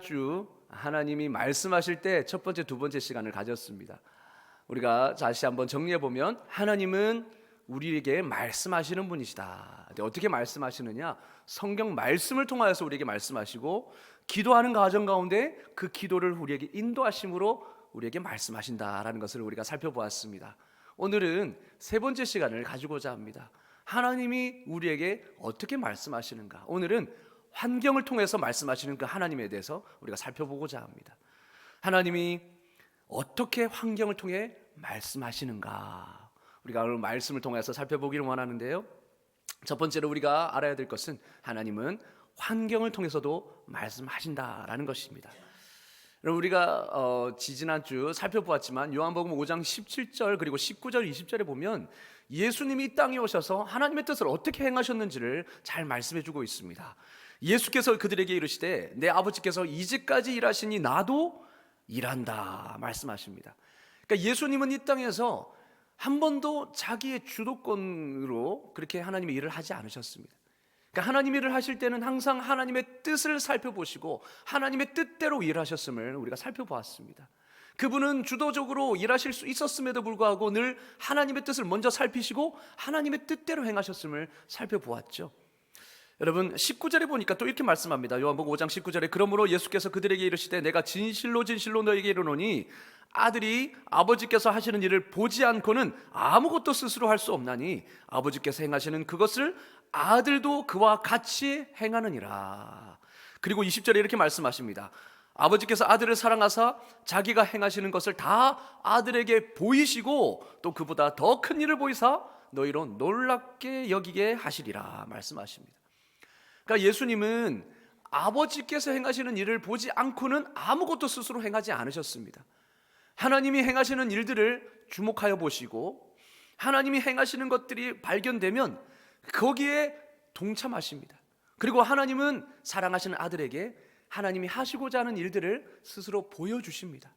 주 하나님이 말씀하실 때 첫 번째, 두 번째 시간을 가졌습니다. 우리가 다시 한번 정리해 보면 하나님은 우리에게 말씀하시는 분이시다. 근데 어떻게 말씀하시느냐? 성경 말씀을 통하여서 우리에게 말씀하시고 기도하는 과정 가운데 그 기도를 우리에게 인도하심으로 우리에게 말씀하신다라는 것을 우리가 살펴보았습니다. 오늘은 세 번째 시간을 가지고자 합니다. 하나님이 우리에게 어떻게 말씀하시는가? 오늘은 환경을 통해서 말씀하시는 그 하나님에 대해서 우리가 살펴보고자 합니다. 하나님이 어떻게 환경을 통해 말씀하시는가? 우리가 오늘 말씀을 통해서 살펴보기를 원하는데요. 첫 번째로 우리가 알아야 될 것은 하나님은 환경을 통해서도 말씀하신다라는 것입니다. 우리가 지지난주 살펴보았지만 요한복음 5장 17절 그리고 19절 20절에 보면 예수님이 이 땅에 오셔서 하나님의 뜻을 어떻게 행하셨는지를 잘 말씀해 주고 있습니다. 예수께서 그들에게 이르시되 내 아버지께서 이제까지 일하시니 나도 일한다 말씀하십니다. 그러니까 예수님은 이 땅에서 한 번도 자기의 주도권으로 그렇게 하나님의 일을 하지 않으셨습니다. 그러니까 하나님 일을 하실 때는 항상 하나님의 뜻을 살펴보시고 하나님의 뜻대로 일하셨음을 우리가 살펴보았습니다. 그분은 주도적으로 일하실 수 있었음에도 불구하고 늘 하나님의 뜻을 먼저 살피시고 하나님의 뜻대로 행하셨음을 살펴보았죠. 여러분 19절에 보니까 또 이렇게 말씀합니다. 요한복음 5장 19절에 그러므로 예수께서 그들에게 이르시되 내가 진실로 진실로 너에게 이르노니 아들이 아버지께서 하시는 일을 보지 않고는 아무것도 스스로 할 수 없나니 아버지께서 행하시는 그것을 아들도 그와 같이 행하느니라. 그리고 20절에 이렇게 말씀하십니다. 아버지께서 아들을 사랑하사 자기가 행하시는 것을 다 아들에게 보이시고 또 그보다 더 큰 일을 보이사 너희로 놀랍게 여기게 하시리라 말씀하십니다. 그러니까 예수님은 아버지께서 행하시는 일을 보지 않고는 아무것도 스스로 행하지 않으셨습니다. 하나님이 행하시는 일들을 주목하여 보시고 하나님이 행하시는 것들이 발견되면 거기에 동참하십니다. 그리고 하나님은 사랑하시는 아들에게 하나님이 하시고자 하는 일들을 스스로 보여주십니다.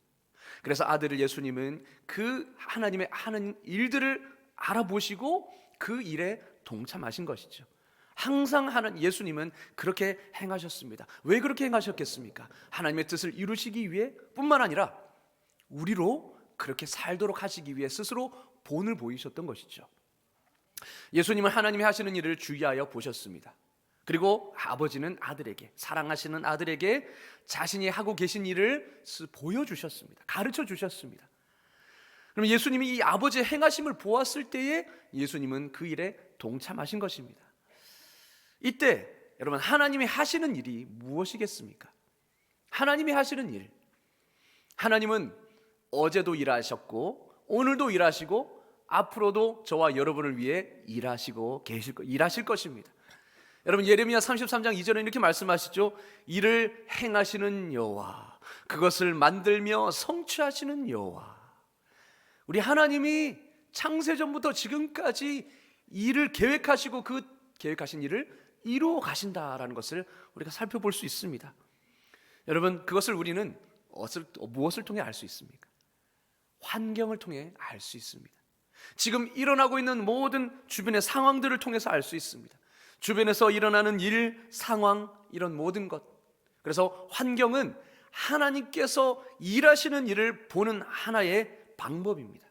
그래서 아들을 예수님은 그 하나님의 하는 일들을 알아보시고 그 일에 동참하신 것이죠. 항상 예수님은 그렇게 행하셨습니다. 왜 그렇게 행하셨겠습니까? 하나님의 뜻을 이루시기 위해 뿐만 아니라 우리로 그렇게 살도록 하시기 위해 스스로 본을 보이셨던 것이죠. 예수님은 하나님이 하시는 일을 주의하여 보셨습니다. 그리고 아버지는 아들에게, 사랑하시는 아들에게 자신이 하고 계신 일을 보여주셨습니다. 가르쳐 주셨습니다. 그럼 예수님이 이 아버지의 행하심을 보았을 때에 예수님은 그 일에 동참하신 것입니다. 이때 여러분 하나님이 하시는 일이 무엇이겠습니까? 하나님이 하시는 일, 하나님은 어제도 일하셨고 오늘도 일하시고 앞으로도 저와 여러분을 위해 일하실 것입니다. 여러분 예레미야 33장 2절에 이렇게 말씀하시죠. 이를 행하시는 여호와, 그것을 만들며 성취하시는 여호와. 우리 하나님이 창세전부터 지금까지 일을 계획하시고 그 계획하신 일을 이루어 가신다라는 것을 우리가 살펴볼 수 있습니다. 여러분 그것을 우리는 무엇을 통해 알 수 있습니까? 환경을 통해 알 수 있습니다. 지금 일어나고 있는 모든 주변의 상황들을 통해서 알 수 있습니다. 주변에서 일어나는 일, 상황, 이런 모든 것. 그래서 환경은 하나님께서 일하시는 일을 보는 하나의 방법입니다.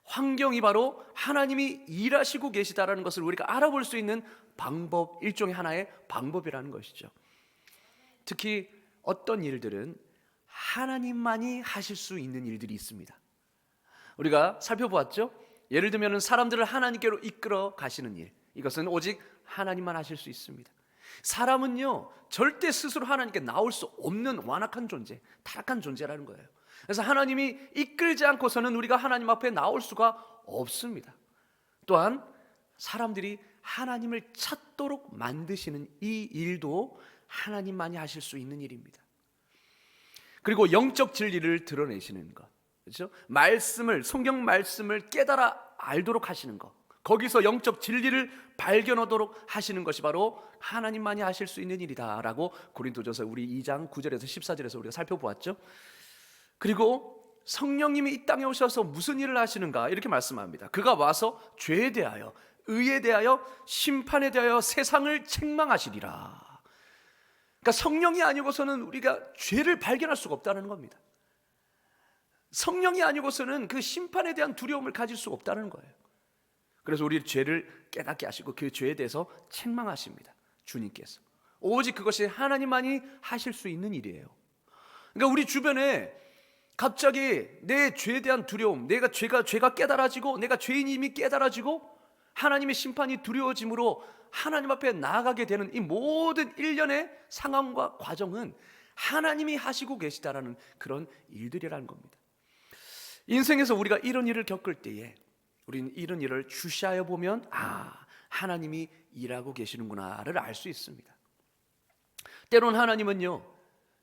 환경이 바로 하나님이 일하시고 계시다라는 것을 우리가 알아볼 수 있는 방법, 일종의 하나의 방법이라는 것이죠. 특히 어떤 일들은 하나님만이 하실 수 있는 일들이 있습니다. 우리가 살펴보았죠? 예를 들면 사람들을 하나님께로 이끌어 가시는 일, 이것은 오직 하나님만 하실 수 있습니다. 사람은요 절대 스스로 하나님께 나올 수 없는 완악한 존재, 타락한 존재라는 거예요. 그래서 하나님이 이끌지 않고서는 우리가 하나님 앞에 나올 수가 없습니다. 또한 사람들이 하나님을 찾도록 만드시는 이 일도 하나님만이 하실 수 있는 일입니다. 그리고 영적 진리를 드러내시는 것, 그렇죠? 성경 말씀을 깨달아 알도록 하시는 것, 거기서 영적 진리를 발견하도록 하시는 것이 바로 하나님만이 하실 수 있는 일이다라고 고린도전서 우리 2장 9절에서 14절에서 우리가 살펴보았죠. 그리고 성령님이 이 땅에 오셔서 무슨 일을 하시는가 이렇게 말씀합니다. 그가 와서 죄에 대하여, 의에 대하여, 심판에 대하여 세상을 책망하시리라. 그러니까 성령이 아니고서는 우리가 죄를 발견할 수가 없다는 겁니다. 성령이 아니고서는 그 심판에 대한 두려움을 가질 수가 없다는 거예요. 그래서 우리 죄를 깨닫게 하시고 그 죄에 대해서 책망하십니다. 주님께서. 오직 그것이 하나님만이 하실 수 있는 일이에요. 그러니까 우리 주변에 갑자기 내 죄에 대한 두려움, 죄가 깨달아지고 내가 죄인임이 깨달아지고 하나님의 심판이 두려워짐으로 하나님 앞에 나아가게 되는 이 모든 일련의 상황과 과정은 하나님이 하시고 계시다라는 그런 일들이라는 겁니다. 인생에서 우리가 이런 일을 겪을 때에 우리는 이런 일을 주시하여 보면 하나님이 일하고 계시는구나를 알 수 있습니다. 때론 하나님은요,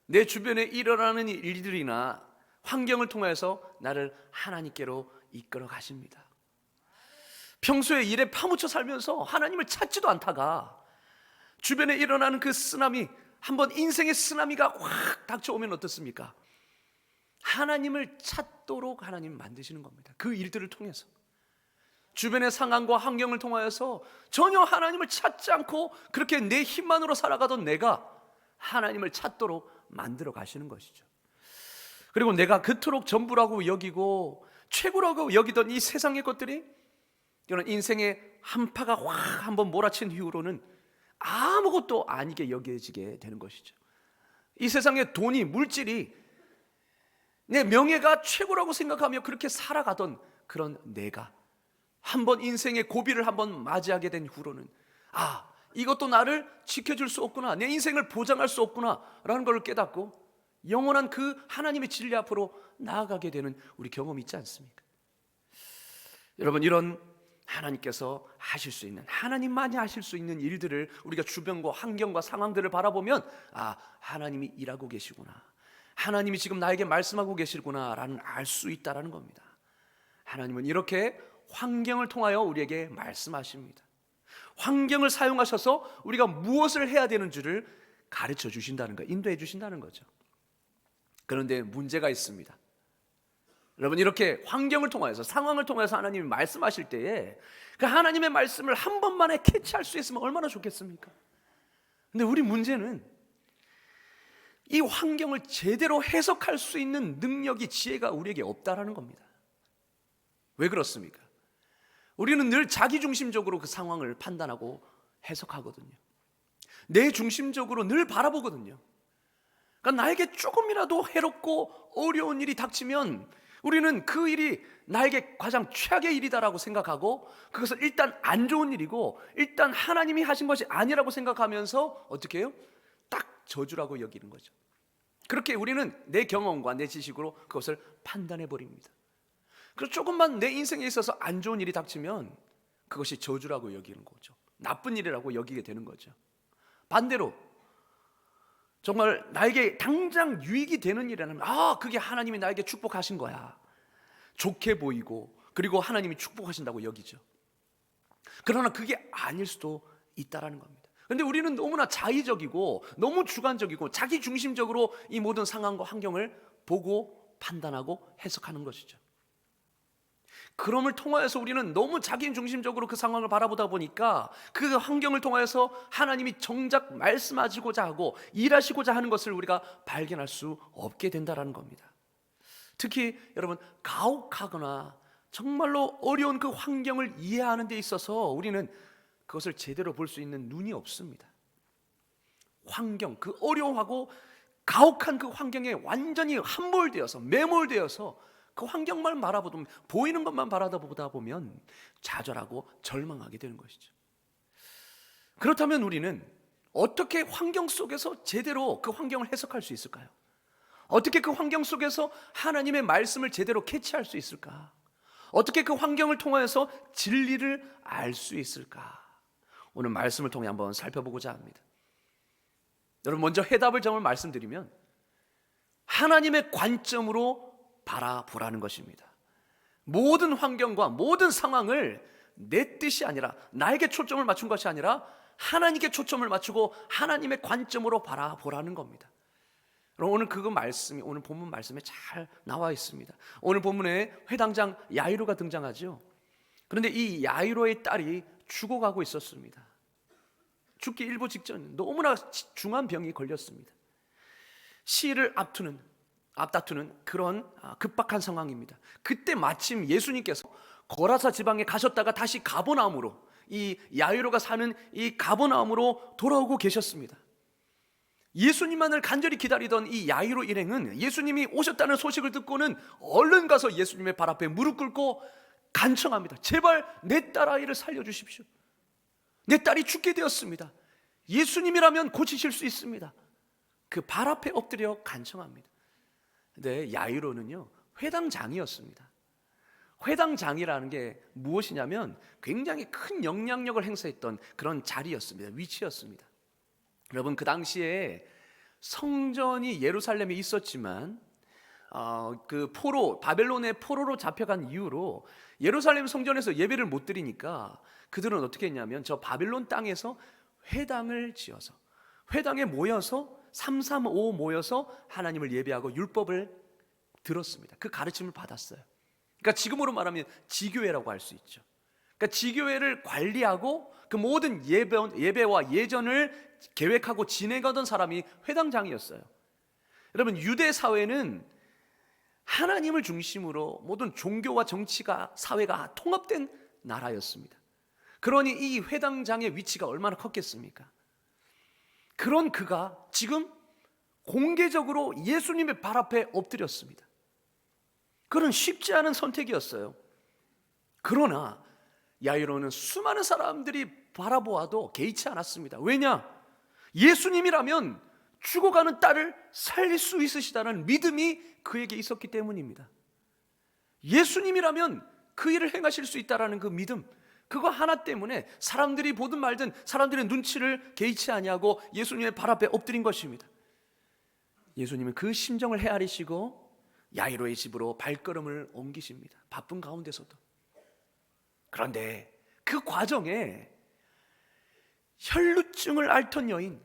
내 주변에 일어나는 일들이나 환경을 통해서 나를 하나님께로 이끌어 가십니다. 평소에 일에 파묻혀 살면서 하나님을 찾지도 않다가 주변에 일어나는 그 쓰나미, 한번 인생의 쓰나미가 확 닥쳐오면 어떻습니까? 하나님을 찾도록 하나님 만드시는 겁니다. 그 일들을 통해서 주변의 상황과 환경을 통하여서 전혀 하나님을 찾지 않고 그렇게 내 힘만으로 살아가던 내가 하나님을 찾도록 만들어 가시는 것이죠. 그리고 내가 그토록 전부라고 여기고 최고라고 여기던 이 세상의 것들이 이런 인생의 한파가 확 한번 몰아친 이후로는 아무것도 아니게 여겨지게 되는 것이죠. 이 세상의 돈이, 물질이 내 명예가 최고라고 생각하며 그렇게 살아가던 그런 내가 한번 인생의 고비를 한번 맞이하게 된 후로는 이것도 나를 지켜줄 수 없구나, 내 인생을 보장할 수 없구나 라는 걸 깨닫고 영원한 그 하나님의 진리 앞으로 나아가게 되는 우리 경험이 있지 않습니까? 여러분, 이런 하나님께서 하실 수 있는, 하나님만이 하실 수 있는 일들을 우리가 주변과 환경과 상황들을 바라보면 하나님이 일하고 계시구나, 하나님이 지금 나에게 말씀하고 계시구나 라는 알 수 있다라는 겁니다. 하나님은 이렇게 환경을 통하여 우리에게 말씀하십니다. 환경을 사용하셔서 우리가 무엇을 해야 되는 줄을 가르쳐 주신다는 거, 인도해 주신다는 거죠. 그런데 문제가 있습니다. 여러분, 이렇게 환경을 통해서, 상황을 통해서 하나님이 말씀하실 때에 그 하나님의 말씀을 한 번만에 캐치할 수 있으면 얼마나 좋겠습니까? 근데 우리 문제는 이 환경을 제대로 해석할 수 있는 능력이, 지혜가 우리에게 없다라는 겁니다. 왜 그렇습니까? 우리는 늘 자기중심적으로 그 상황을 판단하고 해석하거든요. 내 중심적으로 늘 바라보거든요. 그러니까 나에게 조금이라도 해롭고 어려운 일이 닥치면 우리는 그 일이 나에게 가장 최악의 일이다라고 생각하고 그것을 일단 안 좋은 일이고 일단 하나님이 하신 것이 아니라고 생각하면서 어떻게 해요? 딱 저주라고 여기는 거죠. 그렇게 우리는 내 경험과 내 지식으로 그것을 판단해 버립니다. 그래서 조금만 내 인생에 있어서 안 좋은 일이 닥치면 그것이 저주라고 여기는 거죠. 나쁜 일이라고 여기게 되는 거죠. 반대로 정말 나에게 당장 유익이 되는 일이라면 그게 하나님이 나에게 축복하신 거야, 좋게 보이고 그리고 하나님이 축복하신다고 여기죠. 그러나 그게 아닐 수도 있다라는 겁니다. 그런데 우리는 너무나 자의적이고 너무 주관적이고 자기중심적으로 이 모든 상황과 환경을 보고 판단하고 해석하는 것이죠. 그럼을 통하여서 우리는 너무 자기중심적으로 그 상황을 바라보다 보니까 그 환경을 통하여서 하나님이 정작 말씀하시고자 하고 일하시고자 하는 것을 우리가 발견할 수 없게 된다는 겁니다. 특히 여러분, 가혹하거나 정말로 어려운 그 환경을 이해하는 데 있어서 우리는 그것을 제대로 볼 수 있는 눈이 없습니다. 환경, 그 어려워하고 가혹한 그 환경에 완전히 함몰되어서 매몰되어서 그 환경만 바라보면, 보이는 것만 바라보다 보면 좌절하고 절망하게 되는 것이죠. 그렇다면 우리는 어떻게 환경 속에서 제대로 그 환경을 해석할 수 있을까요? 어떻게 그 환경 속에서 하나님의 말씀을 제대로 캐치할 수 있을까? 어떻게 그 환경을 통해서 진리를 알 수 있을까? 오늘 말씀을 통해 한번 살펴보고자 합니다. 여러분, 먼저 해답을 정말 말씀드리면 하나님의 관점으로 바라보라는 것입니다. 모든 환경과 모든 상황을 내 뜻이 아니라, 나에게 초점을 맞춘 것이 아니라 하나님께 초점을 맞추고 하나님의 관점으로 바라보라는 겁니다. 오늘 그 말씀이 오늘 본문 말씀에 잘 나와 있습니다. 오늘 본문에 회당장 야이로가 등장하죠. 그런데 이 야이로의 딸이 죽어가고 있었습니다. 죽기 일보 직전 너무나 중한 병이 걸렸습니다. 시일을 앞다투는 그런 급박한 상황입니다. 그때 마침 예수님께서 거라사 지방에 가셨다가 다시 가버나움으로, 이 야이로가 사는 이 가버나움으로 돌아오고 계셨습니다. 예수님만을 간절히 기다리던 이 야이로 일행은 예수님이 오셨다는 소식을 듣고는 얼른 가서 예수님의 발 앞에 무릎 꿇고 간청합니다. 제발 내 딸아이를 살려주십시오. 내 딸이 죽게 되었습니다. 예수님이라면 고치실 수 있습니다. 그 발 앞에 엎드려 간청합니다. 근데 야이로는요, 회당장이었습니다. 회당장이라는 게 무엇이냐면 굉장히 큰 영향력을 행사했던 그런 자리였습니다. 위치였습니다. 여러분, 그 당시에 성전이 예루살렘에 있었지만 그 바벨론의 포로로 잡혀간 이후로 예루살렘 성전에서 예배를 못 드리니까 그들은 어떻게 했냐면 저 바벨론 땅에서 회당을 지어서, 회당에 모여서 335 모여서 하나님을 예배하고 율법을 들었습니다. 그 가르침을 받았어요. 그러니까 지금으로 말하면 지교회라고 할 수 있죠. 그러니까 지교회를 관리하고 그 모든 예배와 예전을 계획하고 진행하던 사람이 회당장이었어요. 여러분, 유대 사회는 하나님을 중심으로 모든 종교와 정치가, 사회가 통합된 나라였습니다. 그러니 이 회당장의 위치가 얼마나 컸겠습니까? 그런 그가 지금 공개적으로 예수님의 발 앞에 엎드렸습니다. 그런 쉽지 않은 선택이었어요. 그러나 야이로는 수많은 사람들이 바라보아도 개의치 않았습니다. 왜냐? 예수님이라면 죽어가는 딸을 살릴 수 있으시다는 믿음이 그에게 있었기 때문입니다. 예수님이라면 그 일을 행하실 수 있다는 그 믿음, 그거 하나 때문에 사람들이 보든 말든 사람들의 눈치를 개의치 아니하고 예수님의 발 앞에 엎드린 것입니다. 예수님은 그 심정을 헤아리시고 야이로의 집으로 발걸음을 옮기십니다. 바쁜 가운데서도. 그런데 그 과정에 혈루증을 앓던 여인,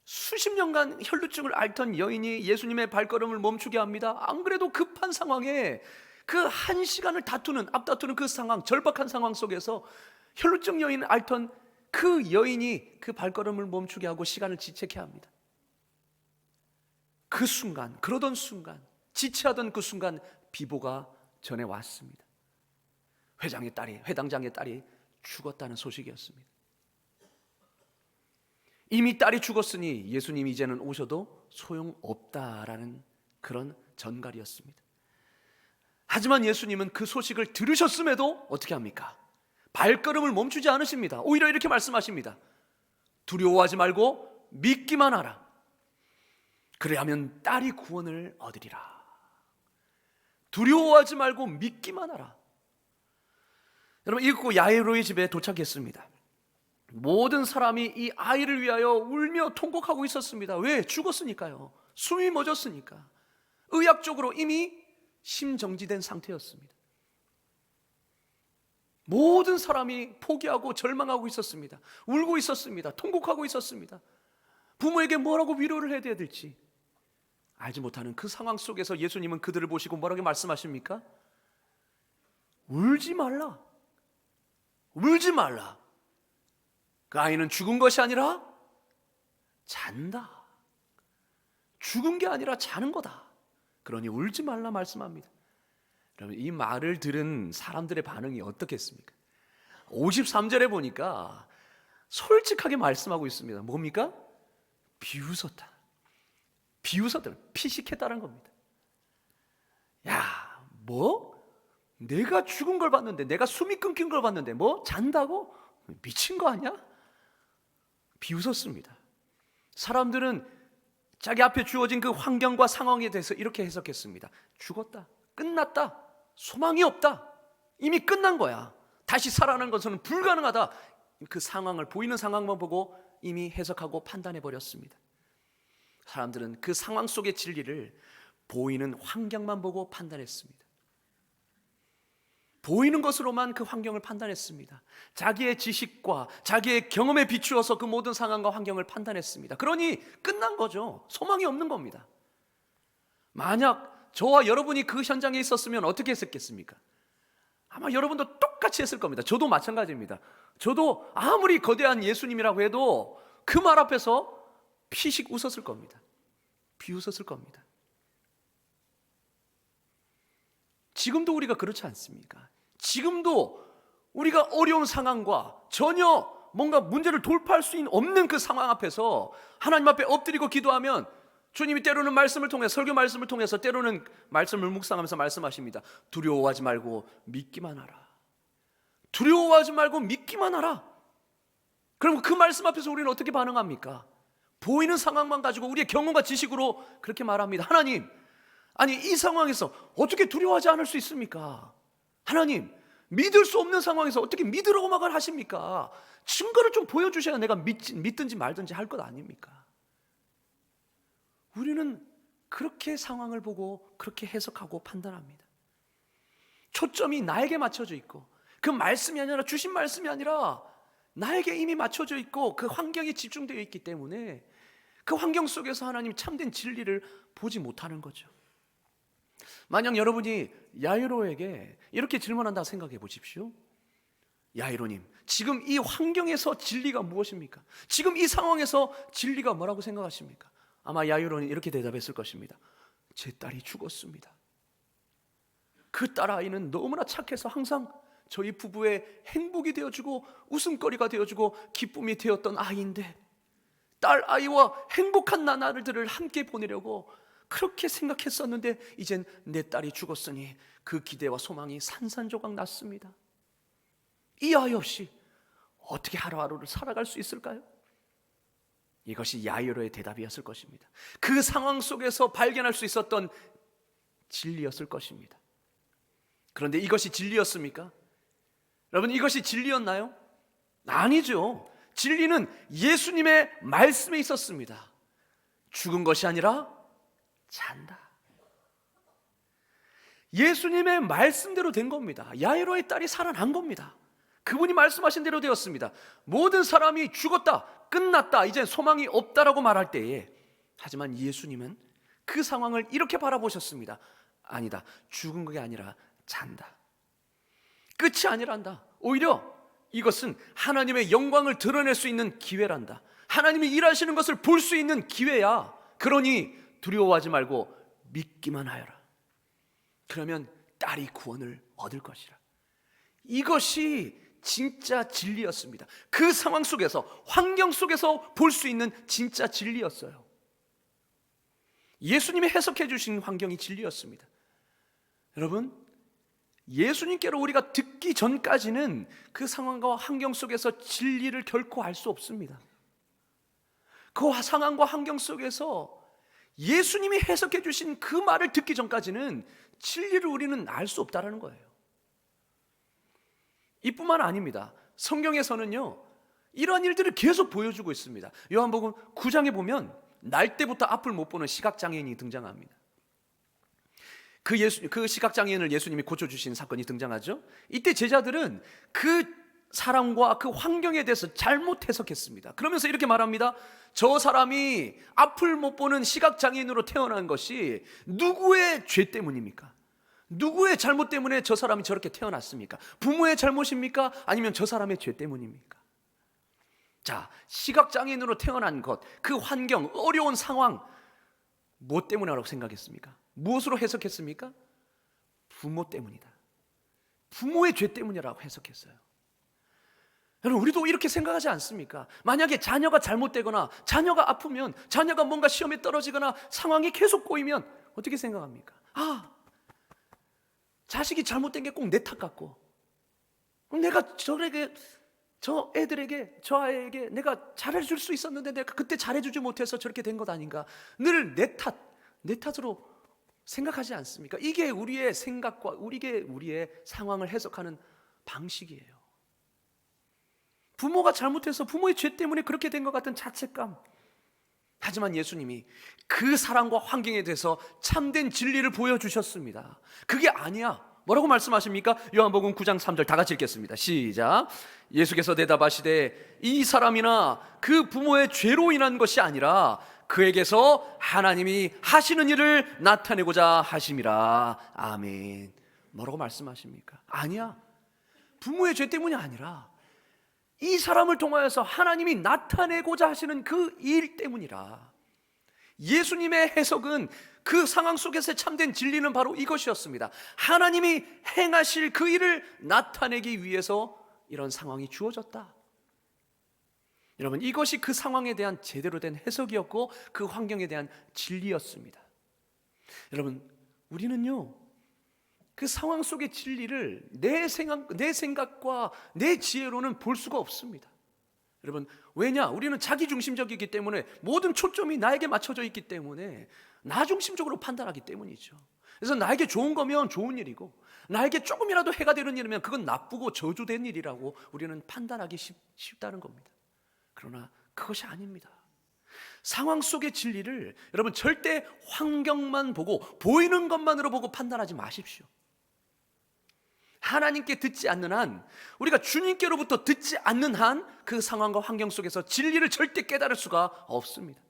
수십 년간 혈루증을 앓던 여인이 예수님의 발걸음을 멈추게 합니다. 안 그래도 급한 상황에 그 한 시간을 앞다투는 그 상황, 절박한 상황 속에서 혈루증 여인을 앓던 그 여인이 그 발걸음을 멈추게 하고 시간을 지체케 합니다. 그 순간, 그러던 순간, 지체하던 그 순간 비보가 전해 왔습니다. 회당장의 딸이 죽었다는 소식이었습니다. 이미 딸이 죽었으니 예수님이 이제는 오셔도 소용없다라는 그런 전갈이었습니다. 하지만 예수님은 그 소식을 들으셨음에도 어떻게 합니까? 발걸음을 멈추지 않으십니다. 오히려 이렇게 말씀하십니다. 두려워하지 말고 믿기만 하라. 그래야면 딸이 구원을 얻으리라. 두려워하지 말고 믿기만 하라. 여러분, 읽고 야이로의 집에 도착했습니다. 모든 사람이 이 아이를 위하여 울며 통곡하고 있었습니다. 왜? 죽었으니까요. 숨이 멎었으니까. 의학적으로 이미 심정지된 상태였습니다. 모든 사람이 포기하고 절망하고 있었습니다. 울고 있었습니다. 통곡하고 있었습니다. 부모에게 뭐라고 위로를 해야 될지 알지 못하는 그 상황 속에서 예수님은 그들을 보시고 뭐라고 말씀하십니까? 울지 말라. 울지 말라. 그 아이는 죽은 것이 아니라 잔다. 죽은 게 아니라 자는 거다. 그러니 울지 말라 말씀합니다. 여러분, 이 말을 들은 사람들의 반응이 어떻겠습니까? 53절에 보니까 솔직하게 말씀하고 있습니다. 뭡니까? 비웃었다. 피식했다는 겁니다. 야, 뭐? 내가 죽은 걸 봤는데, 내가 숨이 끊긴 걸 봤는데 뭐? 잔다고? 미친 거 아니야? 비웃었습니다. 사람들은 자기 앞에 주어진 그 환경과 상황에 대해서 이렇게 해석했습니다. 죽었다. 끝났다. 소망이 없다. 이미 끝난 거야. 다시 살아나는 것은 불가능하다. 그 상황을, 보이는 상황만 보고 이미 해석하고 판단해 버렸습니다. 사람들은 그 상황 속의 진리를 보이는 환경만 보고 판단했습니다. 보이는 것으로만 그 환경을 판단했습니다. 자기의 지식과 자기의 경험에 비추어서 그 모든 상황과 환경을 판단했습니다. 그러니 끝난 거죠. 소망이 없는 겁니다. 만약 저와 여러분이 그 현장에 있었으면 어떻게 했었겠습니까? 아마 여러분도 똑같이 했을 겁니다. 저도 마찬가지입니다. 저도 아무리 거대한 예수님이라고 해도 그 말 앞에서 피식 웃었을 겁니다. 비웃었을 겁니다. 지금도 우리가 그렇지 않습니까? 지금도 우리가 어려운 상황과 전혀 뭔가 문제를 돌파할 수 없는 그 상황 앞에서 하나님 앞에 엎드리고 기도하면 주님이 때로는 말씀을 통해, 설교 말씀을 통해서 때로는 말씀을 묵상하면서 말씀하십니다. 두려워하지 말고 믿기만 하라. 두려워하지 말고 믿기만 하라. 그럼 그 말씀 앞에서 우리는 어떻게 반응합니까? 보이는 상황만 가지고 우리의 경험과 지식으로 그렇게 말합니다. 하나님, 아니 이 상황에서 어떻게 두려워하지 않을 수 있습니까? 하나님, 믿을 수 없는 상황에서 어떻게 믿으라고 말을 하십니까? 증거를 좀 보여주셔야 내가 믿든지 말든지 할 것 아닙니까? 우리는 그렇게 상황을 보고 그렇게 해석하고 판단합니다. 초점이 나에게 맞춰져 있고 그 말씀이 아니라, 주신 말씀이 아니라 나에게 이미 맞춰져 있고 그 환경에 집중되어 있기 때문에 그 환경 속에서 하나님 참된 진리를 보지 못하는 거죠. 만약 여러분이 야이로에게 이렇게 질문한다고 생각해 보십시오. 야이로님, 지금 이 환경에서 진리가 무엇입니까? 지금 이 상황에서 진리가 뭐라고 생각하십니까? 아마 야이로는 이렇게 대답했을 것입니다. 제 딸이 죽었습니다. 그 딸아이는 너무나 착해서 항상 저희 부부의 행복이 되어주고 웃음거리가 되어주고 기쁨이 되었던 아이인데, 딸아이와 행복한 나날들을 함께 보내려고 그렇게 생각했었는데 이젠 내 딸이 죽었으니 그 기대와 소망이 산산조각 났습니다. 이 아이 없이 어떻게 하루하루를 살아갈 수 있을까요? 이것이 야이로의 대답이었을 것입니다. 그 상황 속에서 발견할 수 있었던 진리였을 것입니다. 그런데 이것이 진리였습니까? 여러분, 이것이 진리였나요? 아니죠. 진리는 예수님의 말씀에 있었습니다. 죽은 것이 아니라 잔다. 예수님의 말씀대로 된 겁니다. 야이로의 딸이 살아난 겁니다. 그분이 말씀하신 대로 되었습니다. 모든 사람이 죽었다, 끝났다, 이제 소망이 없다라고 말할 때에, 하지만 예수님은 그 상황을 이렇게 바라보셨습니다. 아니다, 죽은 게 아니라 잔다. 끝이 아니란다. 오히려 이것은 하나님의 영광을 드러낼 수 있는 기회란다. 하나님이 일하시는 것을 볼 수 있는 기회야. 그러니 두려워하지 말고 믿기만 하여라. 그러면 딸이 구원을 얻을 것이라. 이것이 진짜 진리였습니다. 그 상황 속에서, 환경 속에서 볼 수 있는 진짜 진리였어요. 예수님이 해석해 주신 환경이 진리였습니다. 여러분, 예수님께로 우리가 듣기 전까지는 그 상황과 환경 속에서 진리를 결코 알 수 없습니다. 그 상황과 환경 속에서 예수님이 해석해 주신 그 말을 듣기 전까지는 진리를 우리는 알 수 없다는 거예요. 이뿐만 아닙니다. 성경에서는요, 이러한 일들을 계속 보여주고 있습니다. 요한복음 9장에 보면 날 때부터 앞을 못 보는 시각장애인이 등장합니다. 그 시각장애인을 예수님이 고쳐주신 사건이 등장하죠. 이때 제자들은 그 사람과 그 환경에 대해서 잘못 해석했습니다. 그러면서 이렇게 말합니다. 저 사람이 앞을 못 보는 시각장애인으로 태어난 것이 누구의 죄 때문입니까? 누구의 잘못 때문에 저 사람이 저렇게 태어났습니까? 부모의 잘못입니까? 아니면 저 사람의 죄 때문입니까? 자, 시각장애인으로 태어난 것, 그 환경, 어려운 상황, 무엇 때문이라고 생각했습니까? 무엇으로 해석했습니까? 부모 때문이다. 부모의 죄 때문이라고 해석했어요. 여러분, 우리도 이렇게 생각하지 않습니까? 만약에 자녀가 잘못되거나 자녀가 아프면, 자녀가 뭔가 시험에 떨어지거나 상황이 계속 꼬이면 어떻게 생각합니까? 아, 자식이 잘못된 게 꼭 내 탓 같고, 내가 저 애들에게, 저 아이에게 내가 잘해줄 수 있었는데 내가 그때 잘해주지 못해서 저렇게 된 것 아닌가, 늘 내 탓으로 생각하지 않습니까? 이게 우리의 생각과 우리의 상황을 해석하는 방식이에요. 부모가 잘못해서 부모의 죄 때문에 그렇게 된 것 같은 자책감. 하지만 예수님이 그 사람과 환경에 대해서 참된 진리를 보여주셨습니다. 그게 아니야. 뭐라고 말씀하십니까? 요한복음 9장 3절 다 같이 읽겠습니다. 시작. 예수께서 대답하시되 이 사람이나 그 부모의 죄로 인한 것이 아니라 그에게서 하나님이 하시는 일을 나타내고자 하심이라. 아멘. 뭐라고 말씀하십니까? 아니야. 부모의 죄 때문이 아니라 이 사람을 통하여서 하나님이 나타내고자 하시는 그 일 때문이라. 예수님의 해석은 그 상황 속에서 참된 진리는 바로 이것이었습니다. 하나님이 행하실 그 일을 나타내기 위해서 이런 상황이 주어졌다. 여러분, 이것이 그 상황에 대한 제대로 된 해석이었고 그 환경에 대한 진리였습니다. 여러분, 우리는요, 그 상황 속의 진리를 내 생각과 내 지혜로는 볼 수가 없습니다. 여러분, 왜냐? 우리는 자기중심적이기 때문에 모든 초점이 나에게 맞춰져 있기 때문에 나 중심적으로 판단하기 때문이죠. 그래서 나에게 좋은 거면 좋은 일이고 나에게 조금이라도 해가 되는 일이면 그건 나쁘고 저주된 일이라고 우리는 판단하기 쉽다는 겁니다. 그러나 그것이 아닙니다. 상황 속의 진리를 여러분 절대 환경만 보고 보이는 것만으로 보고 판단하지 마십시오. 하나님께 듣지 않는 한, 우리가 주님께로부터 듣지 않는 한 그 상황과 환경 속에서 진리를 절대 깨달을 수가 없습니다.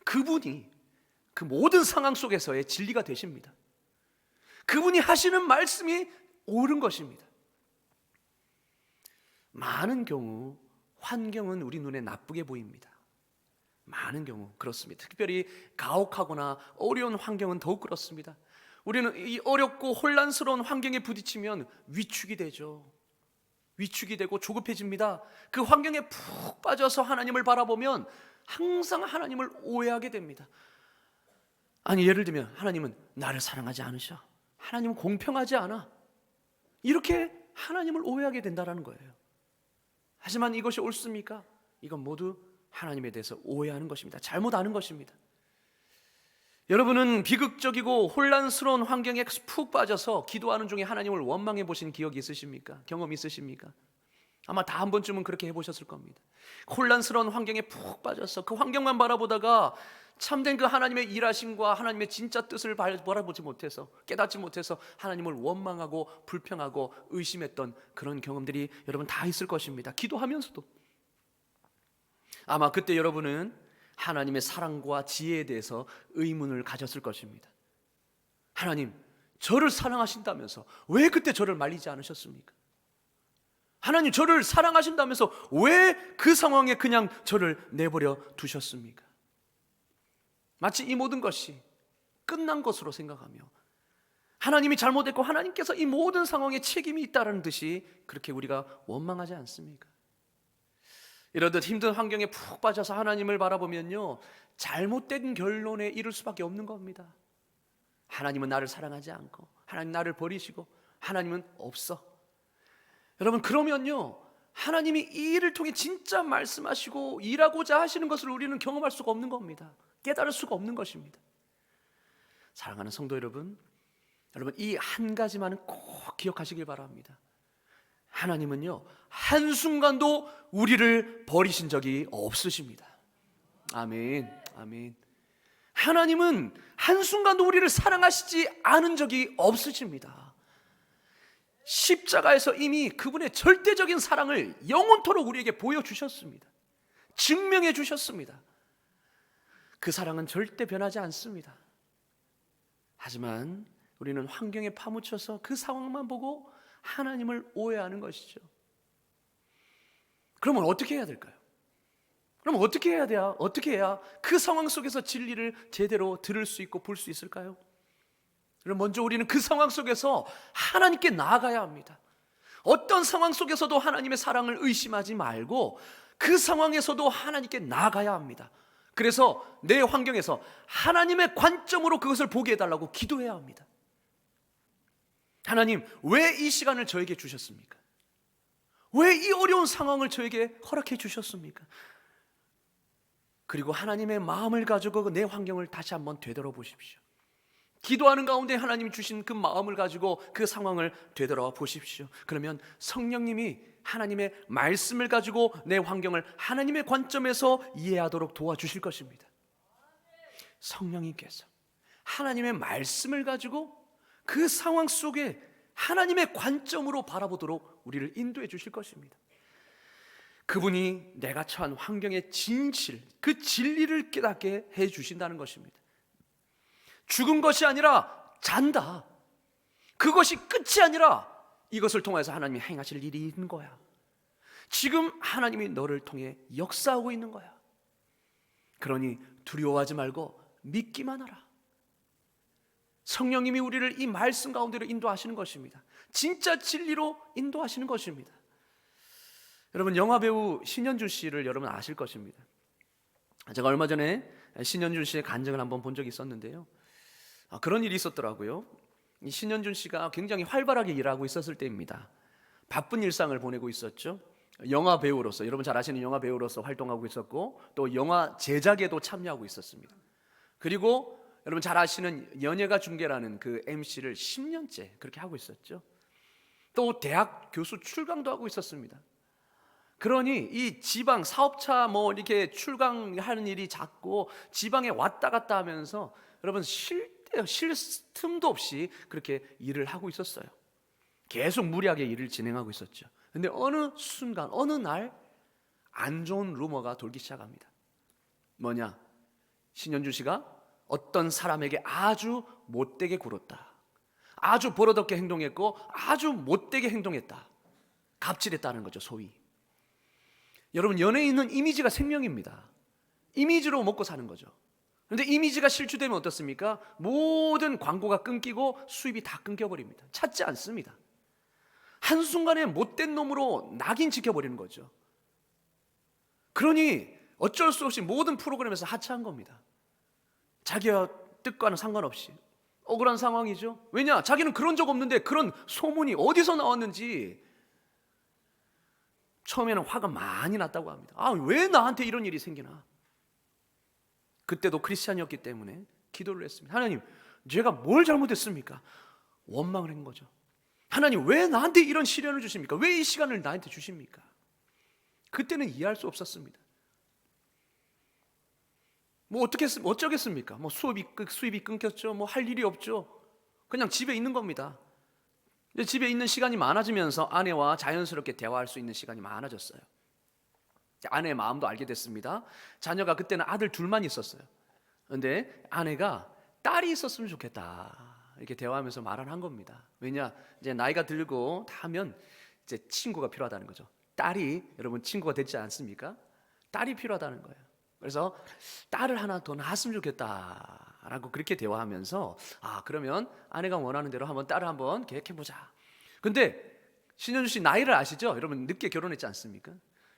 그분이 그 모든 상황 속에서의 진리가 되십니다. 그분이 하시는 말씀이 옳은 것입니다. 많은 경우 환경은 우리 눈에 나쁘게 보입니다. 많은 경우 그렇습니다. 특별히 가혹하거나 어려운 환경은 더욱 그렇습니다. 우리는 이 어렵고 혼란스러운 환경에 부딪히면 위축이 되죠. 위축이 되고 조급해집니다. 그 환경에 푹 빠져서 하나님을 바라보면 항상 하나님을 오해하게 됩니다. 아니, 예를 들면 하나님은 나를 사랑하지 않으셔, 하나님은 공평하지 않아, 이렇게 하나님을 오해하게 된다는 거예요. 하지만 이것이 옳습니까? 이건 모두 하나님에 대해서 오해하는 것입니다. 잘못 아는 것입니다. 여러분은 비극적이고 혼란스러운 환경에 푹 빠져서 기도하는 중에 하나님을 원망해 보신 기억이 있으십니까? 경험 있으십니까? 아마 다 한 번쯤은 그렇게 해보셨을 겁니다. 혼란스러운 환경에 푹 빠져서 그 환경만 바라보다가 참된 그 하나님의 일하심과 하나님의 진짜 뜻을 바라보지 못해서, 깨닫지 못해서 하나님을 원망하고 불평하고 의심했던 그런 경험들이 여러분 다 있을 것입니다. 기도하면서도. 아마 그때 여러분은 하나님의 사랑과 지혜에 대해서 의문을 가졌을 것입니다. 하나님, 저를 사랑하신다면서 왜 그때 저를 말리지 않으셨습니까? 하나님, 저를 사랑하신다면서 왜 그 상황에 그냥 저를 내버려 두셨습니까? 마치 이 모든 것이 끝난 것으로 생각하며 하나님이 잘못했고 하나님께서 이 모든 상황에 책임이 있다는 듯이 그렇게 우리가 원망하지 않습니까? 이러듯 힘든 환경에 푹 빠져서 하나님을 바라보면요, 잘못된 결론에 이를 수밖에 없는 겁니다. 하나님은 나를 사랑하지 않고, 하나님 나를 버리시고, 하나님은 없어. 여러분, 그러면요, 하나님이 이 일을 통해 진짜 말씀하시고 일하고자 하시는 것을 우리는 경험할 수가 없는 겁니다. 깨달을 수가 없는 것입니다. 사랑하는 성도 여러분, 이 한 가지만은 꼭 기억하시길 바랍니다. 하나님은요, 한순간도 우리를 버리신 적이 없으십니다. 아멘, 아멘. 하나님은 한순간도 우리를 사랑하시지 않은 적이 없으십니다. 십자가에서 이미 그분의 절대적인 사랑을 영원토록 우리에게 보여주셨습니다. 증명해 주셨습니다. 그 사랑은 절대 변하지 않습니다. 하지만 우리는 환경에 파묻혀서 그 상황만 보고 하나님을 오해하는 것이죠. 그러면 어떻게 해야 될까요? 그럼 어떻게 해야 돼요? 어떻게 해야 그 상황 속에서 진리를 제대로 들을 수 있고 볼 수 있을까요? 그럼 먼저 우리는 그 상황 속에서 하나님께 나아가야 합니다. 어떤 상황 속에서도 하나님의 사랑을 의심하지 말고 그 상황에서도 하나님께 나아가야 합니다. 그래서 내 환경에서 하나님의 관점으로 그것을 보게 해달라고 기도해야 합니다. 하나님, 왜 이 시간을 저에게 주셨습니까? 왜 이 어려운 상황을 저에게 허락해 주셨습니까? 그리고 하나님의 마음을 가지고 내 환경을 다시 한번 되돌아보십시오. 기도하는 가운데 하나님이 주신 그 마음을 가지고 그 상황을 되돌아보십시오. 그러면 성령님이 하나님의 말씀을 가지고 내 환경을 하나님의 관점에서 이해하도록 도와주실 것입니다. 성령님께서 하나님의 말씀을 가지고 그 상황 속에 하나님의 관점으로 바라보도록 우리를 인도해 주실 것입니다. 그분이 내가 처한 환경의 진실, 그 진리를 깨닫게 해 주신다는 것입니다. 죽은 것이 아니라 잔다, 그것이 끝이 아니라 이것을 통해서 하나님이 행하실 일이 있는 거야. 지금 하나님이 너를 통해 역사하고 있는 거야. 그러니 두려워하지 말고 믿기만 하라. 성령님이 우리를 이 말씀 가운데로 인도하시는 것입니다. 진짜 진리로 인도하시는 것입니다. 여러분, 영화배우 신현주 씨를 여러분 아실 것입니다. 제가 얼마 전에 신현준 씨의 간증을 한번 본 적이 있었는데요. 그런 일이 있었더라고요. 이 신현준 씨가 굉장히 활발하게 일하고 있었을 때입니다. 바쁜 일상을 보내고 있었죠. 영화 배우로서, 여러분 잘 아시는 영화 배우로서 활동하고 있었고, 또 영화 제작에도 참여하고 있었습니다. 그리고 여러분 잘 아시는 연예가 중계라는 그 MC를 10년째 그렇게 하고 있었죠. 또 대학 교수 출강도 하고 있었습니다. 그러니 이 지방 사업차 뭐 이렇게 출강하는 일이 잦고 지방에 왔다 갔다 하면서 여러분 쉴 틈도 없이 그렇게 일을 하고 있었어요. 계속 무리하게 일을 진행하고 있었죠. 근데 어느 순간 어느 날 안 좋은 루머가 돌기 시작합니다. 뭐냐? 신현주 씨가 어떤 사람에게 아주 못되게 굴었다. 아주 버릇없게 행동했고 아주 못되게 행동했다. 갑질했다는 거죠, 소위. 여러분, 연예인은 이미지가 생명입니다. 이미지로 먹고 사는 거죠. 그런데 이미지가 실추되면 어떻습니까? 모든 광고가 끊기고 수입이 다 끊겨버립니다. 찾지 않습니다. 한순간에 못된 놈으로 낙인 지켜버리는 거죠. 그러니 어쩔 수 없이 모든 프로그램에서 하차한 겁니다. 자기의 뜻과는 상관없이 억울한 상황이죠. 왜냐? 자기는 그런 적 없는데 그런 소문이 어디서 나왔는지 처음에는 화가 많이 났다고 합니다. 왜 나한테 이런 일이 생기나? 그때도 크리스찬이었기 때문에 기도를 했습니다. 하나님, 제가 뭘 잘못했습니까? 원망을 한 거죠. 하나님, 왜 나한테 이런 시련을 주십니까? 왜 이 시간을 나한테 주십니까? 그때는 이해할 수 없었습니다. 뭐 어쩌겠습니까? 뭐 수입이 끊겼죠. 뭐 할 일이 없죠. 그냥 집에 있는 겁니다. 집에 있는 시간이 많아지면서 아내와 자연스럽게 대화할 수 있는 시간이 많아졌어요. 아내의 마음도 알게 됐습니다. 자녀가 그때는 아들 둘만 있었어요. 그런데 아내가 딸이 있었으면 좋겠다 이렇게 대화하면서 말을 한 겁니다. 왜냐? 이제 나이가 들고 다 하면 이제 친구가 필요하다는 거죠. 딸이 여러분 친구가 되지 않습니까? 딸이 필요하다는 거예요. 그래서 딸을 하나 더 낳았으면 좋겠다라고 그렇게 대화하면서 그러면 아내가 원하는 대로 한번 딸을 한번 계획해보자. 근데 신현주 씨 나이를 아시죠? 여러분 늦게 결혼했지 않습니까?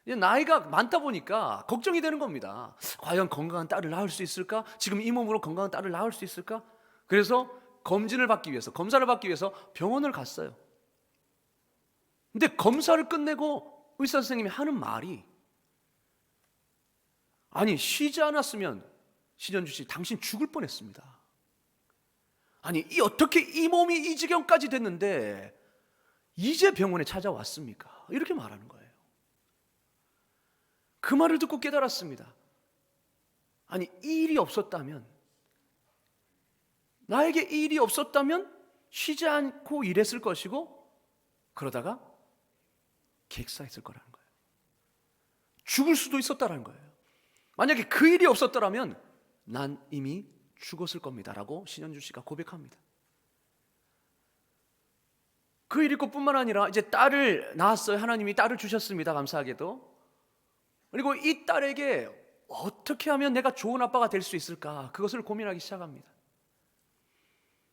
이제 나이가 많다 보니까 걱정이 되는 겁니다. 과연 건강한 딸을 낳을 수 있을까? 지금 이 몸으로 건강한 딸을 낳을 수 있을까? 그래서 검사를 받기 위해서 병원을 갔어요. 근데 검사를 끝내고 의사 선생님이 하는 말이 쉬지 않았으면 신현주 씨 당신 죽을 뻔했습니다. 어떻게 이 몸이 이 지경까지 됐는데 이제 병원에 찾아왔습니까? 이렇게 말하는 거예요. 그 말을 듣고 깨달았습니다. 이 일이 없었다면, 나에게 이 일이 없었다면 쉬지 않고 일했을 것이고 그러다가 객사했을 거라는 거예요. 죽을 수도 있었다라는 거예요. 만약에 그 일이 없었더라면 난 이미 죽었을 겁니다라고 신현주 씨가 고백합니다. 그 일이 뿐만 아니라 이제 딸을 낳았어요. 하나님이 딸을 주셨습니다. 감사하게도. 그리고 이 딸에게 어떻게 하면 내가 좋은 아빠가 될 수 있을까? 그것을 고민하기 시작합니다.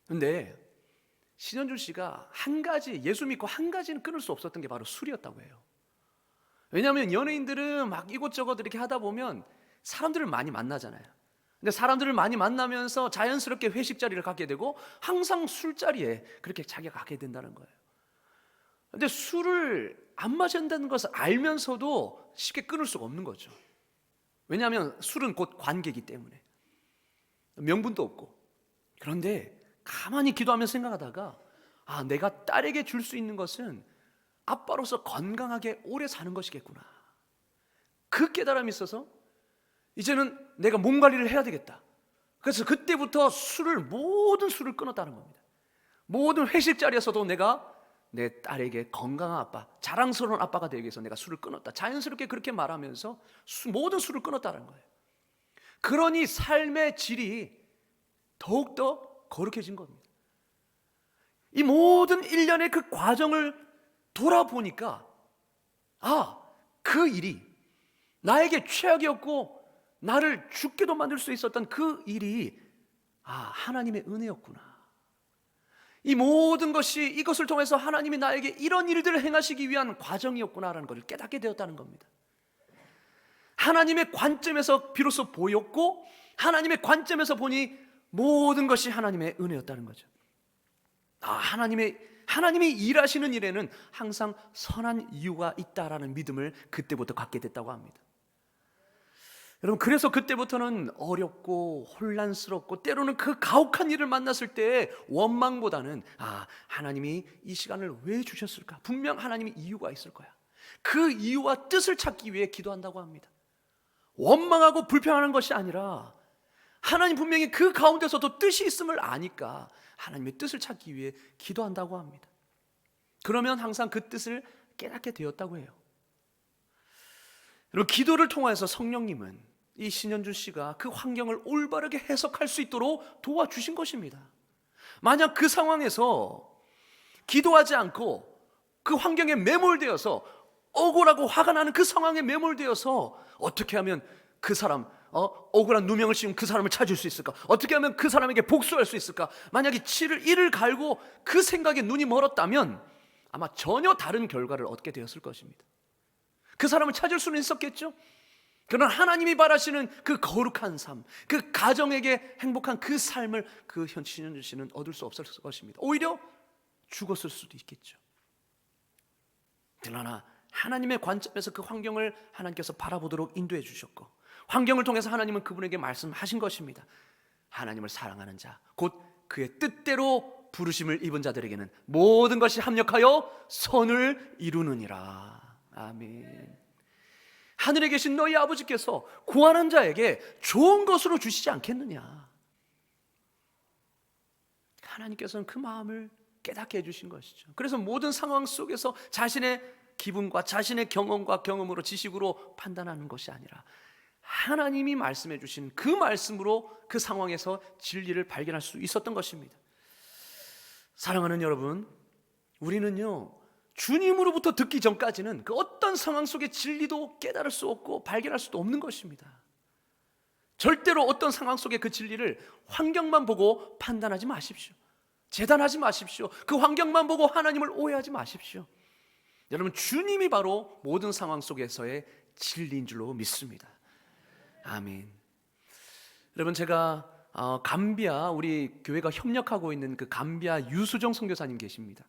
그런데 신현주 씨가 한 가지, 예수 믿고 한 가지는 끊을 수 없었던 게 바로 술이었다고 해요. 왜냐하면 연예인들은 막 이곳저곳 이렇게 하다 보면 사람들을 많이 만나잖아요. 근데 사람들을 많이 만나면서 자연스럽게 회식 자리를 갖게 되고 항상 술자리에 그렇게 자기가 갖게 된다는 거예요. 근데 술을 안 마신다는 것을 알면서도 쉽게 끊을 수가 없는 거죠. 왜냐하면 술은 곧 관계이기 때문에 명분도 없고. 그런데 가만히 기도하면서 생각하다가 내가 딸에게 줄 수 있는 것은 아빠로서 건강하게 오래 사는 것이겠구나. 그 깨달음이 있어서 이제는 내가 몸 관리를 해야 되겠다. 그래서 그때부터 모든 술을 끊었다는 겁니다. 모든 회식 자리에서도 내가 내 딸에게 건강한 아빠, 자랑스러운 아빠가 되기 위해서 내가 술을 끊었다. 자연스럽게 그렇게 말하면서 모든 술을 끊었다는 거예요. 그러니 삶의 질이 더욱더 거룩해진 겁니다. 이 모든 일련의 그 과정을 돌아보니까 그 일이 나에게 최악이었고 나를 죽게도 만들 수 있었던 그 일이 하나님의 은혜였구나. 이 모든 것이 이것을 통해서 하나님이 나에게 이런 일들을 행하시기 위한 과정이었구나라는 것을 깨닫게 되었다는 겁니다. 하나님의 관점에서 비로소 보였고 하나님의 관점에서 보니 모든 것이 하나님의 은혜였다는 거죠. 하나님이 일하시는 일에는 항상 선한 이유가 있다라는 믿음을 그때부터 갖게 됐다고 합니다. 여러분, 그래서 그때부터는 어렵고 혼란스럽고 때로는 그 가혹한 일을 만났을 때 원망보다는 하나님이 이 시간을 왜 주셨을까? 분명 하나님이 이유가 있을 거야. 그 이유와 뜻을 찾기 위해 기도한다고 합니다. 원망하고 불평하는 것이 아니라 하나님 분명히 그 가운데서도 뜻이 있음을 아니까 하나님의 뜻을 찾기 위해 기도한다고 합니다. 그러면 항상 그 뜻을 깨닫게 되었다고 해요. 그리고 기도를 통해서 성령님은 이 신현준 씨가 그 환경을 올바르게 해석할 수 있도록 도와주신 것입니다. 만약 그 상황에서 기도하지 않고 그 환경에 매몰되어서 억울하고 화가 나는 그 상황에 매몰되어서 어떻게 하면 그 사람 억울한 누명을 씌운 그 사람을 찾을 수 있을까? 어떻게 하면 그 사람에게 복수할 수 있을까? 만약에 이를 갈고 그 생각에 눈이 멀었다면 아마 전혀 다른 결과를 얻게 되었을 것입니다. 그 사람을 찾을 수는 있었겠죠? 그러나 하나님이 바라시는 그 거룩한 삶, 그 가정에게 행복한 그 삶을 그 신현준 씨는 얻을 수 없었을 것입니다. 오히려 죽었을 수도 있겠죠. 그러나 하나님의 관점에서 그 환경을 하나님께서 바라보도록 인도해 주셨고, 환경을 통해서 하나님은 그분에게 말씀하신 것입니다. 하나님을 사랑하는 자, 곧 그의 뜻대로 부르심을 입은 자들에게는 모든 것이 합력하여 선을 이루느니라. 아멘. 하늘에 계신 너희 아버지께서 구하는 자에게 좋은 것으로 주시지 않겠느냐. 하나님께서는 그 마음을 깨닫게 해주신 것이죠. 그래서 모든 상황 속에서 자신의 기분과 자신의 경험과 경험으로 지식으로 판단하는 것이 아니라 하나님이 말씀해 주신 그 말씀으로 그 상황에서 진리를 발견할 수 있었던 것입니다. 사랑하는 여러분, 우리는요 주님으로부터 듣기 전까지는 그 어떤 상황 속의 진리도 깨달을 수 없고 발견할 수도 없는 것입니다. 절대로 어떤 상황 속의 그 진리를 환경만 보고 판단하지 마십시오. 재단하지 마십시오. 그 환경만 보고 하나님을 오해하지 마십시오. 여러분, 주님이 바로 모든 상황 속에서의 진리인 줄로 믿습니다. 아멘. 여러분, 제가 감비아, 우리 교회가 협력하고 있는 그 감비아 유수정 선교사님 계십니다.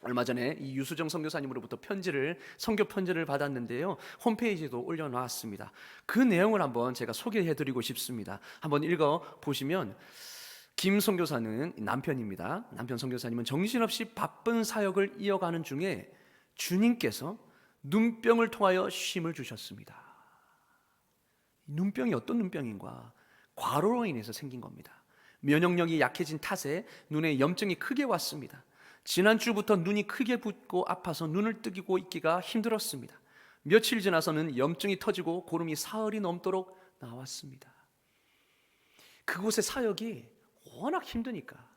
얼마 전에 이 유수정 선교사님으로부터 선교 편지를 받았는데요, 홈페이지에도 올려놨습니다. 그 내용을 한번 제가 소개해드리고 싶습니다. 한번 읽어보시면, 김 선교사는 남편입니다. 남편 선교사님은 정신없이 바쁜 사역을 이어가는 중에 주님께서 눈병을 통하여 쉼을 주셨습니다. 눈병이 어떤 눈병인가? 과로로 인해서 생긴 겁니다. 면역력이 약해진 탓에 눈에 염증이 크게 왔습니다. 지난주부터 눈이 크게 붓고 아파서 눈을 뜨고 있기가 힘들었습니다. 며칠 지나서는 염증이 터지고 고름이 사흘이 넘도록 나왔습니다. 그곳의 사역이 워낙 힘드니까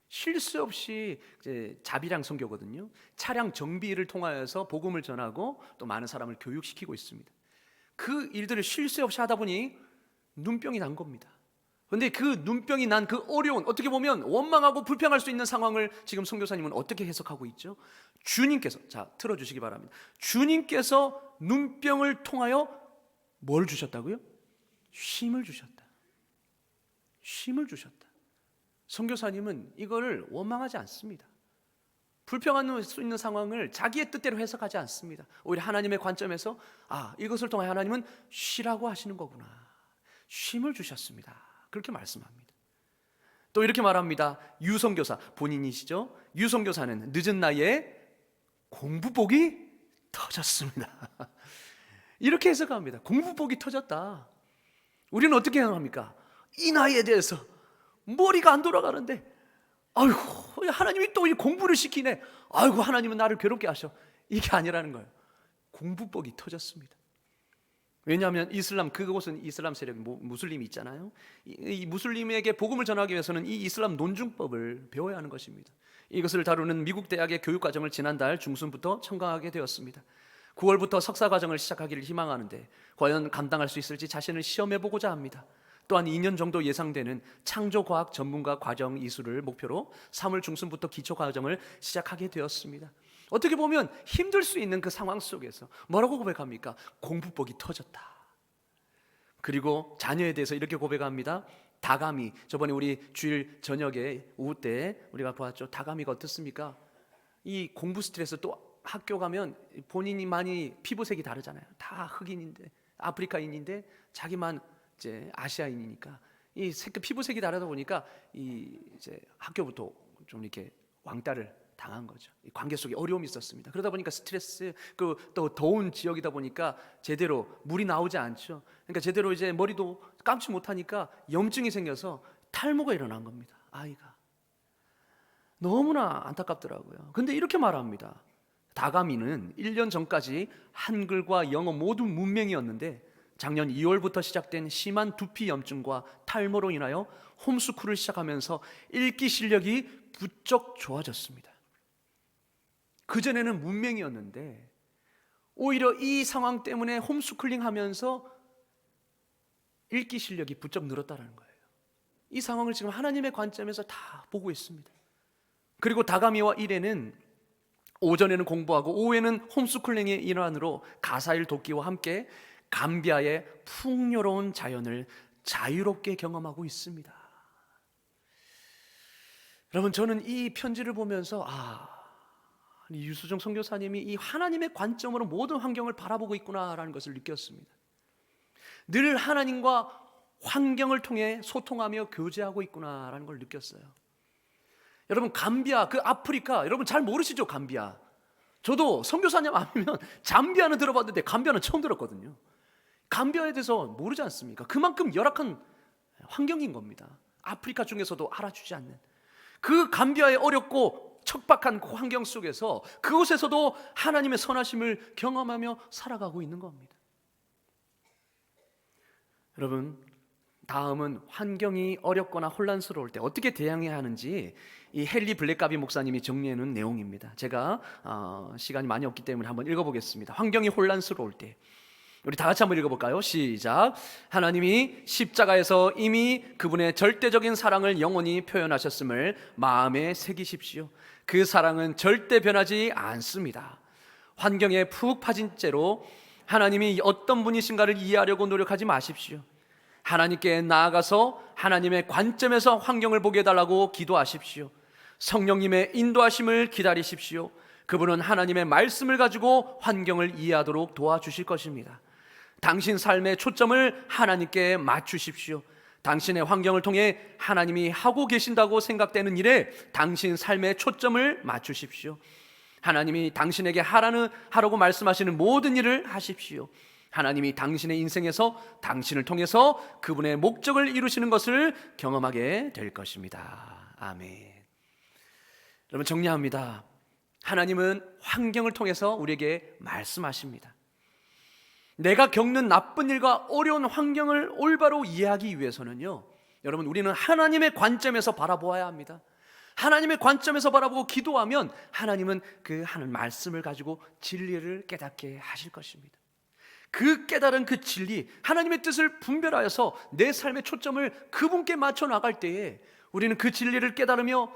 쉴 새 없이 이제 자비랑 선교거든요. 차량 정비를 통하여서 복음을 전하고 또 많은 사람을 교육시키고 있습니다. 그 일들을 쉴 새 없이 하다 보니 눈병이 난 겁니다. 그런데 그 눈병이 난 그 어려운, 어떻게 보면 원망하고 불평할 수 있는 상황을 지금 선교사님은 어떻게 해석하고 있죠? 주님께서, 자, 틀어주시기 바랍니다. 주님께서 눈병을 통하여 뭘 주셨다고요? 쉼을 주셨다. 쉼을 주셨다. 선교사님은 이거를 원망하지 않습니다. 불평할 수 있는 상황을 자기의 뜻대로 해석하지 않습니다. 오히려 하나님의 관점에서 이것을 통해 하나님은 쉬라고 하시는 거구나. 쉼을 주셨습니다. 그렇게 말씀합니다. 또 이렇게 말합니다. 유선교사 본인이시죠? 유선교사는 늦은 나이에 공부복이 터졌습니다. 이렇게 해석합니다. 공부복이 터졌다. 우리는 어떻게 해석합니까? 이 나이에 대해서 머리가 안 돌아가는데 아이고, 하나님이 또 이 공부를 시키네. 아이고, 하나님은 나를 괴롭게 하셔. 이게 아니라는 거예요. 공부복이 터졌습니다. 왜냐하면 그곳은 이슬람 세력, 무슬림이 있잖아요. 이 무슬림에게 복음을 전하기 위해서는 이 이슬람 논중법을 배워야 하는 것입니다. 이것을 다루는 미국 대학의 교육과정을 지난달 중순부터 청강하게 되었습니다. 9월부터 석사과정을 시작하기를 희망하는데 과연 감당할 수 있을지 자신을 시험해보고자 합니다. 또한 2년 정도 예상되는 창조과학 전문가 과정 이수를 목표로 3월 중순부터 기초과정을 시작하게 되었습니다. 어떻게 보면 힘들 수 있는 그 상황 속에서 뭐라고 고백합니까? 공부복이 터졌다. 그리고 자녀에 대해서 이렇게 고백합니다. 다감이, 저번에 우리 주일 저녁에 오후 때 우리가 보았죠. 다감이가 어떻습니까? 이 공부 스트레스, 또 학교 가면 본인이 많이 피부색이 다르잖아요. 다 흑인인데, 아프리카인인데 자기만 이제 아시아인이니까 이 피부색이 다르다 보니까 이제 학교부터 좀 이렇게 왕따를 당한 거죠. 이 관계 속에 어려움이 있었습니다. 그러다 보니까 스트레스, 또 더운 지역이다 보니까 제대로 물이 나오지 않죠. 그러니까 제대로 이제 머리도 감지 못하니까 염증이 생겨서 탈모가 일어난 겁니다. 아이가 너무나 안타깝더라고요. 근데 이렇게 말합니다. 다가미는 1년 전까지 한글과 영어 모두 문맹이었는데 작년 2월부터 시작된 심한 두피 염증과 탈모로 인하여 홈스쿨을 시작하면서 읽기 실력이 부쩍 좋아졌습니다. 그전에는 문맹이었는데 오히려 이 상황 때문에 홈스쿨링 하면서 읽기 실력이 부쩍 늘었다는 거예요. 이 상황을 지금 하나님의 관점에서 다 보고 있습니다. 그리고 다가미와 이레는 오전에는 공부하고 오후에는 홈스쿨링의 일환으로 가사일 돕기와 함께 감비아의 풍요로운 자연을 자유롭게 경험하고 있습니다. 여러분, 저는 이 편지를 보면서 유수정 선교사님이 이 하나님의 관점으로 모든 환경을 바라보고 있구나라는 것을 느꼈습니다. 늘 하나님과 환경을 통해 소통하며 교제하고 있구나라는 걸 느꼈어요. 여러분, 감비아, 그 아프리카, 여러분 잘 모르시죠? 감비아. 저도 선교사님 아니면 잠비아는 들어봤는데 감비아는 처음 들었거든요. 감비아에 대해서 모르지 않습니까? 그만큼 열악한 환경인 겁니다. 아프리카 중에서도 알아주지 않는 그 감비아의 어렵고 척박한 그 환경 속에서 그곳에서도 하나님의 선하심을 경험하며 살아가고 있는 겁니다. 여러분, 다음은 환경이 어렵거나 혼란스러울 때 어떻게 대응해야 하는지 이 헨리 블랙가비 목사님이 정리해 놓은 내용입니다. 제가 시간이 많이 없기 때문에 한번 읽어보겠습니다. 환경이 혼란스러울 때 우리 다 같이 한번 읽어볼까요? 시작. 하나님이 십자가에서 이미 그분의 절대적인 사랑을 영원히 표현하셨음을 마음에 새기십시오. 그 사랑은 절대 변하지 않습니다. 환경에 푹 빠진 채로 하나님이 어떤 분이신가를 이해하려고 노력하지 마십시오. 하나님께 나아가서 하나님의 관점에서 환경을 보게 해달라고 기도하십시오. 성령님의 인도하심을 기다리십시오. 그분은 하나님의 말씀을 가지고 환경을 이해하도록 도와주실 것입니다. 당신 삶의 초점을 하나님께 맞추십시오. 당신의 환경을 통해 하나님이 하고 계신다고 생각되는 일에 당신 삶의 초점을 맞추십시오. 하나님이 당신에게 하라고 말씀하시는 모든 일을 하십시오. 하나님이 당신의 인생에서 당신을 통해서 그분의 목적을 이루시는 것을 경험하게 될 것입니다. 아멘. 여러분, 정리합니다. 하나님은 환경을 통해서 우리에게 말씀하십니다. 내가 겪는 나쁜 일과 어려운 환경을 올바로 이해하기 위해서는요, 여러분, 우리는 하나님의 관점에서 바라보아야 합니다. 하나님의 관점에서 바라보고 기도하면 하나님은 그 하는 말씀을 가지고 진리를 깨닫게 하실 것입니다. 그 깨달은 그 진리, 하나님의 뜻을 분별하여서 내 삶의 초점을 그분께 맞춰 나갈 때에 우리는 그 진리를 깨달으며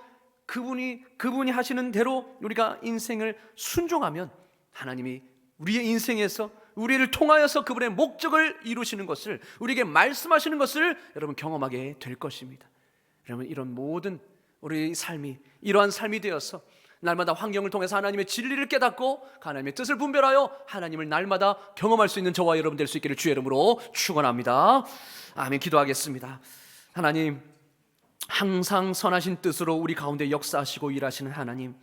그분이 하시는 대로 우리가 인생을 순종하면 하나님이 우리의 인생에서 우리를 통하여서 그분의 목적을 이루시는 것을, 우리에게 말씀하시는 것을 여러분 경험하게 될 것입니다. 여러분, 이런 모든 우리의 삶이 이러한 삶이 되어서 날마다 환경을 통해서 하나님의 진리를 깨닫고 하나님의 뜻을 분별하여 하나님을 날마다 경험할 수 있는 저와 여러분 될 수 있기를 주의 이름으로 축원합니다. 아멘. 기도하겠습니다. 하나님, 항상 선하신 뜻으로 우리 가운데 역사하시고 일하시는 하나님,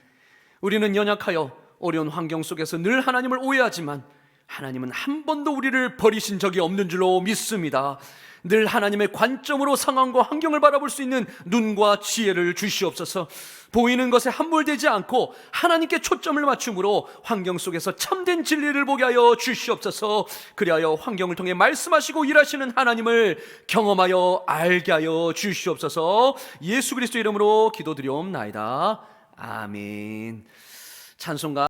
우리는 연약하여 어려운 환경 속에서 늘 하나님을 오해하지만 하나님은 한 번도 우리를 버리신 적이 없는 줄로 믿습니다. 늘 하나님의 관점으로 상황과 환경을 바라볼 수 있는 눈과 지혜를 주시옵소서. 보이는 것에 함몰되지 않고 하나님께 초점을 맞춤으로 환경 속에서 참된 진리를 보게 하여 주시옵소서. 그리하여 환경을 통해 말씀하시고 일하시는 하나님을 경험하여 알게 하여 주시옵소서. 예수 그리스도 이름으로 기도드리옵나이다. 아멘. 찬송가